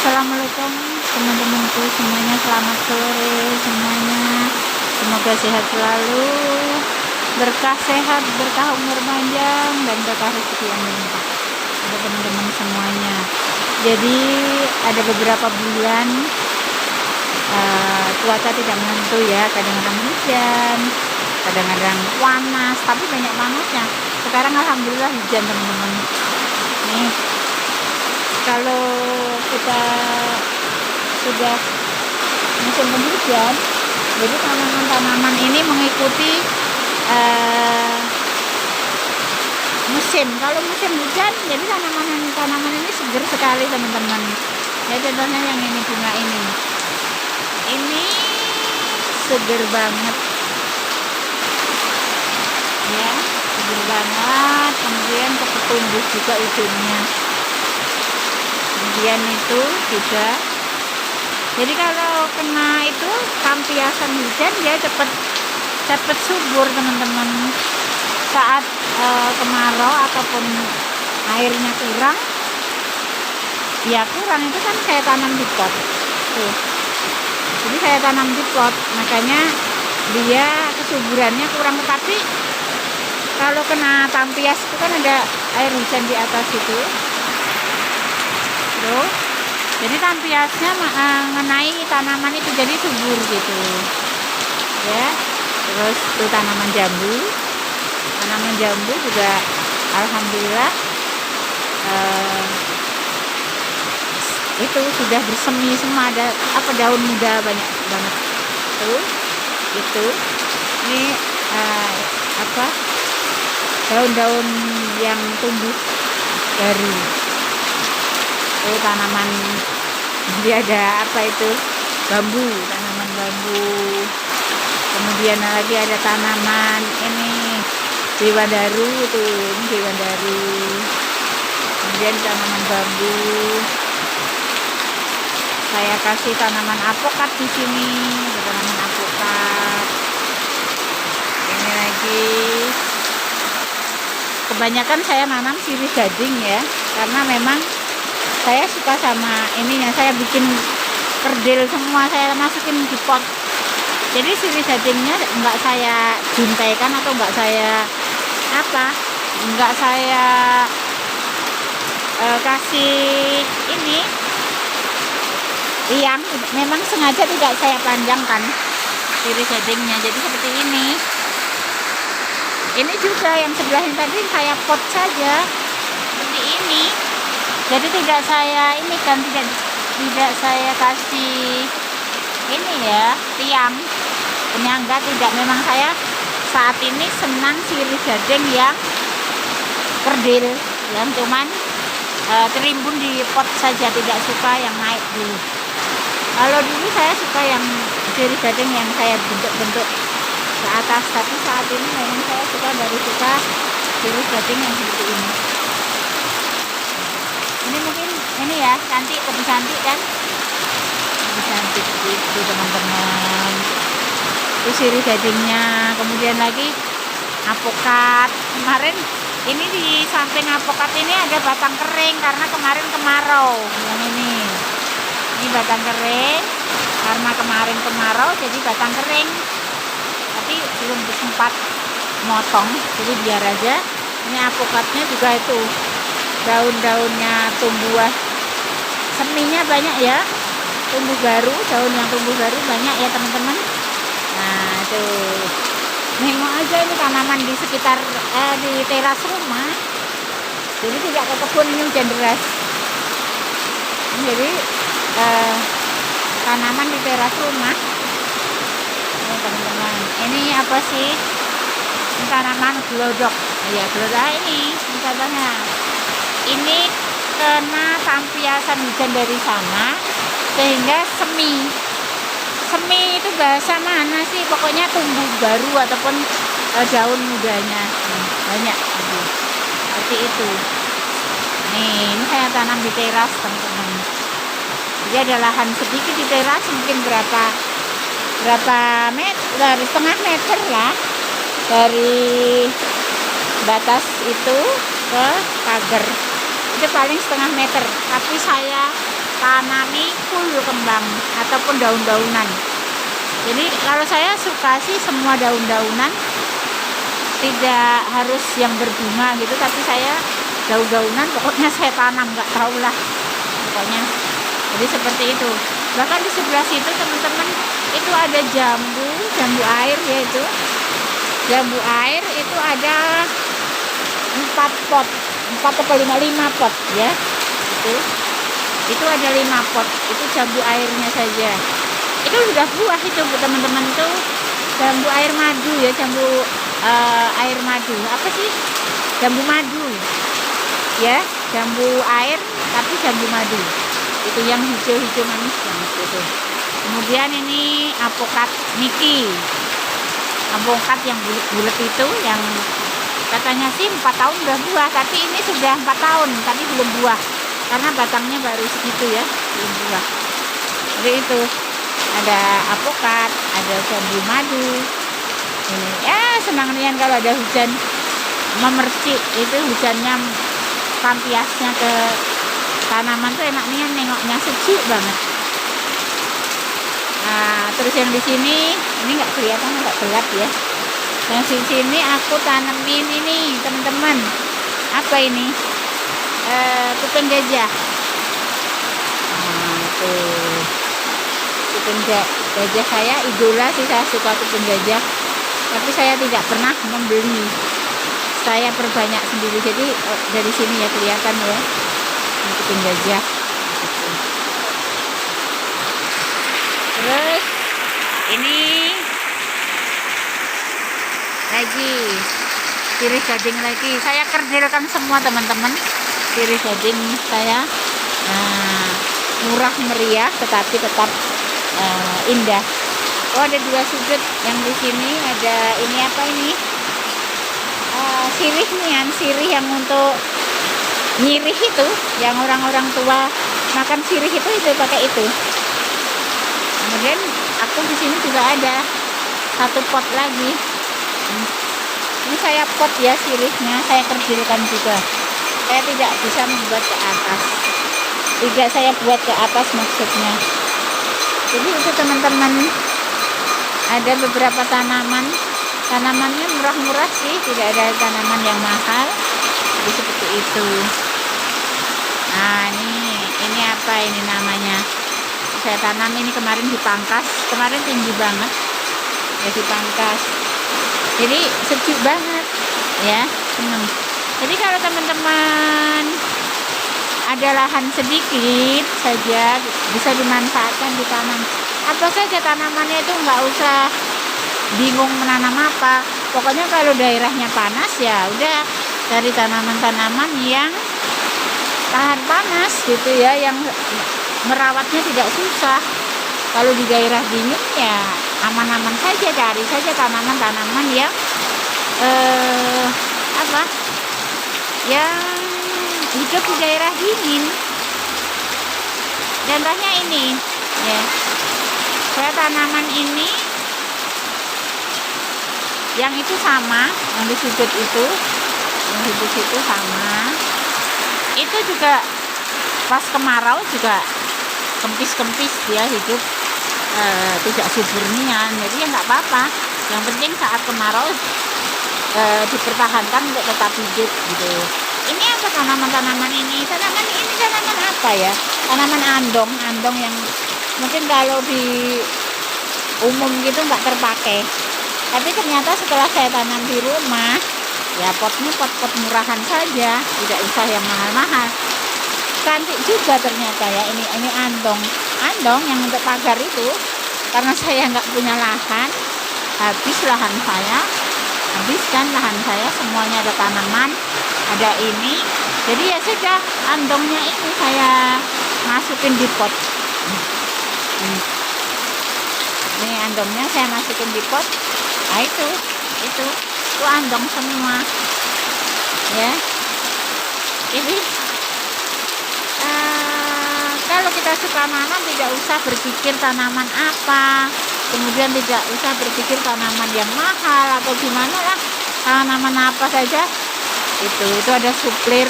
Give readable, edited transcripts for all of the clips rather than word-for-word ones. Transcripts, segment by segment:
Assalamualaikum teman-temanku semuanya, selamat sore semuanya. Semoga sehat selalu, berkah sehat, berkah umur panjang, dan berkah rezeki yang melimpah untuk teman-teman semuanya. Jadi ada beberapa bulan cuaca tidak menentu ya, kadang-kadang hujan, kadang-kadang panas, tapi banyak panasnya. Sekarang alhamdulillah hujan teman-teman. Nih, kalau kita sudah musim penghujan, jadi tanaman-tanaman ini mengikuti musim. Kalau musim hujan, jadi tanaman ini seger sekali teman-teman. Ya contohnya yang ini, bunga ini seger banget ya, seger banget. Kemudian cepat tumbuh juga ujungnya. Kemudian itu juga, jadi kalau kena itu tampiasan hujan dia cepat subur teman-teman. Saat kemarau ataupun airnya kurang, ya kurang itu kan saya tanam di pot tuh. Jadi saya tanam di pot, makanya dia kesuburannya kurang. Tetapi kalau kena tampias itu kan ada air hujan di atas itu tuh, jadi tampiasnya mengenai tanaman itu jadi subur gitu ya. Terus tuh tanaman jambu juga alhamdulillah itu sudah bersemi semua, ada daun muda banyak banget tuh. Itu ini daun-daun yang tumbuh baru itu tanaman. Dia ada tanaman bambu. Kemudian lagi ada tanaman ini dewandaru tuh, ini dewandaru. Kemudian tanaman bambu. Saya kasih tanaman apokat di sini, ada tanaman apokat. Ini lagi. Kebanyakan saya nanam sirih gading ya, karena memang saya suka sama ininya. Saya bikin kerdil semua, saya masukin di pot. Jadi sirih gadingnya enggak saya juntaikan atau enggak saya kasih ini yang memang sengaja tidak saya panjangkan sirih gadingnya. Jadi seperti ini. Ini juga yang sebelah ini tadi saya pot saja seperti ini. Jadi tidak saya tidak saya kasih ini ya, tiang penyangga, tidak. Memang saya saat ini senang sirih gading yang kerdil, yang cuman terimbun di pot saja, tidak suka yang naik dulu. Kalau dulu saya suka yang sirih gading yang saya bentuk-bentuk ke atas, tapi saat ini memang saya baru suka sirih gading yang seperti ini. Ini mungkin ini ya, lebih cantik kan, lebih cantik gitu teman-teman. Itu sirih gadingnya. Kemudian lagi apokat. Kemarin ini di samping apokat ini ada batang kering karena kemarin kemarau. Yang ini batang kering karena kemarin kemarau, jadi batang kering. Tapi belum sempat motong, jadi biar aja. Ini apokatnya juga itu daun-daunnya tumbuh, seminya banyak ya, tumbuh baru, daun yang tumbuh baru banyak ya teman-teman. Nah tuh, nengok aja ini tanaman di sekitar di teras rumah. Jadi tidak ke kebun, ini hujan deras. Jadi tanaman di teras rumah. Ini teman-teman, ini apa sih? Ini tanaman glodok. Ya glodok ini contohnya. Ini kena tampiasan hujan dari sana sehingga semi itu bahasa mana sih, pokoknya tumbuh baru ataupun daun mudanya banyak gitu. Seperti itu. Ini saya tanam di teras teman-teman. Jadi ada lahan sedikit di teras, mungkin berapa meter, dari setengah meter lah dari batas itu ke pagar. Itu paling setengah meter, tapi saya tanami full kembang ataupun daun-daunan. Jadi kalau saya suka sih semua daun-daunan, tidak harus yang berbunga gitu, tapi saya daun-daunan pokoknya saya tanam, nggak tahu lah pokoknya. Jadi seperti itu. Bahkan di sebelah situ teman-teman itu ada jambu air, yaitu jambu air itu ada 4 pot, 4 atau 5 pot ya. Itu ada 5 pot, itu jambu airnya saja. Itu sudah buah itu teman-teman, tuh jambu air madu ya, jambu air madu. Apa sih? Jambu madu. Ya, jambu air tapi jambu madu. Itu yang hijau-hijau manis banget itu. Kemudian ini apokat Niki. Apokat yang bulat-bulat itu yang katanya sih 4 tahun udah buah, tapi ini sudah 4 tahun tapi belum buah. Karena batangnya baru segitu ya, belum buah. Jadi itu ada apokat, ada jambu madu. Ini ya senang nian kalau ada hujan memercik, itu hujannya kampiasnya ke tanaman tuh enak nian, nengoknya sejuk banget. Nah, terus yang di sini ini nggak kelihatan, agak gelap ya. Yang di sini aku tanemin ini teman-teman, apa ini? Kuping gajah. Nah, tuh kuping gajah saya idola sih, saya suka kuping gajah. Tapi saya tidak pernah membeli, saya perbanyak sendiri. Jadi dari sini ya kelihatan ya, ini kuping gajah. Terus ini lagi sirih gading lagi, saya kerdilkan semua teman-teman. Sirih gading saya murah meriah tetapi tetap indah. Oh, ada 2 sudut. Yang di sini ada ini apa ini? Sirih nih, sirih yang untuk nyirih itu, yang orang-orang tua makan sirih itu pakai itu. Kemudian aku di sini juga ada 1 pot lagi. Ini saya pot ya, sirihnya saya kerdilkan juga. Saya tidak bisa membuat ke atas. Tidak saya buat ke atas maksudnya. Jadi itu teman-teman, ada beberapa tanamannya murah-murah sih, tidak ada tanaman yang mahal. Jadi seperti itu. Nah, ini apa ini namanya? Saya tanam ini kemarin dipangkas, kemarin tinggi banget ya, dipangkas. Jadi sejuk banget ya, seneng. Jadi kalau teman-teman ada lahan sedikit saja, bisa dimanfaatkan ditanam apa saja tanamannya, itu nggak usah bingung menanam apa. Pokoknya kalau daerahnya panas ya udah cari tanaman-tanaman yang tahan panas gitu ya, yang merawatnya tidak susah. Kalau di daerah dingin ya aman-aman saja, cari saja tanaman-tanaman yang yang hidup di daerah dingin. Contohnya ini ya, saya tanaman ini yang itu sama, yang di sudut itu, yang di situ sama. Itu juga pas kemarau juga kempis-kempis ya, hidup tidak subur nian. Jadi ya nggak apa-apa, yang penting saat kemarau dipertahankan untuk tetap hidup gitu. Ini apa tanaman-tanaman ini? Tanaman apa ya? Tanaman andong yang mungkin kalau di umum gitu nggak terpakai. Tapi ternyata setelah saya tanam di rumah, ya potnya pot murahan saja, tidak usah yang mahal-mahal. Cantik juga ternyata ya. Ini andong yang untuk pagar itu, karena saya nggak punya lahan, habiskan lahan saya, semuanya ada tanaman, ada ini. Jadi ya sudah, andongnya ini saya masukin di pot. Ini andongnya saya masukin di pot. Nah, itu andong semua ya. Jadi kalau kita suka nanam, tidak usah berpikir tanaman apa, kemudian tidak usah berpikir tanaman yang mahal atau gimana lah, tanaman apa saja. Itu ada suplir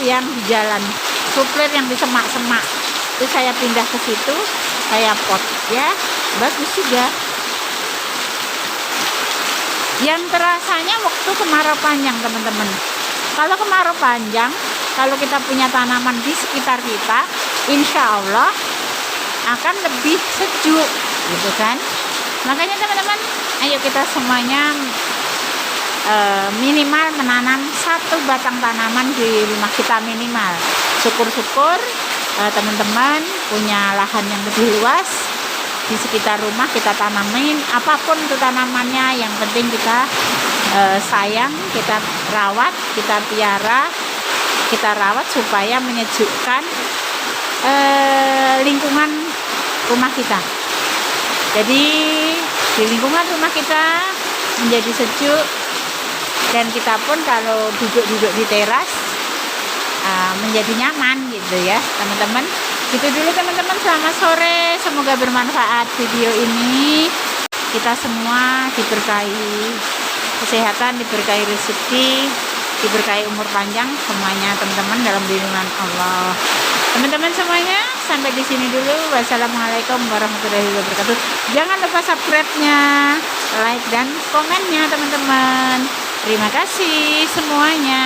yang di jalan. suplir yang di semak-semak itu saya pindah ke situ, saya pot ya, bagus juga. Yang terasanya waktu kemarau panjang teman-teman. Kalau kemarau panjang, kalau kita punya tanaman di sekitar kita, insya Allah akan lebih sejuk gitu kan. Makanya teman-teman, ayo kita semuanya minimal menanam 1 batang tanaman di rumah kita minimal. Syukur-syukur teman-teman punya lahan yang lebih luas, di sekitar rumah kita tanamin apapun itu tanamannya, yang penting kita sayang, kita rawat, kita piara, kita rawat supaya menyejukkan lingkungan rumah kita. Jadi di lingkungan rumah kita menjadi sejuk, dan kita pun kalau duduk-duduk di teras menjadi nyaman gitu ya teman-teman. Gitu dulu teman-teman, selamat sore, semoga bermanfaat video ini. Kita semua diberkahi kesehatan, diberkahi rezeki, diberkahi umur panjang semuanya teman-teman dalam lindungan Allah. Teman-teman semuanya, sampai di sini dulu. Wassalamualaikum warahmatullahi wabarakatuh. Jangan lupa subscribe-nya, like dan komennya teman-teman. Terima kasih semuanya.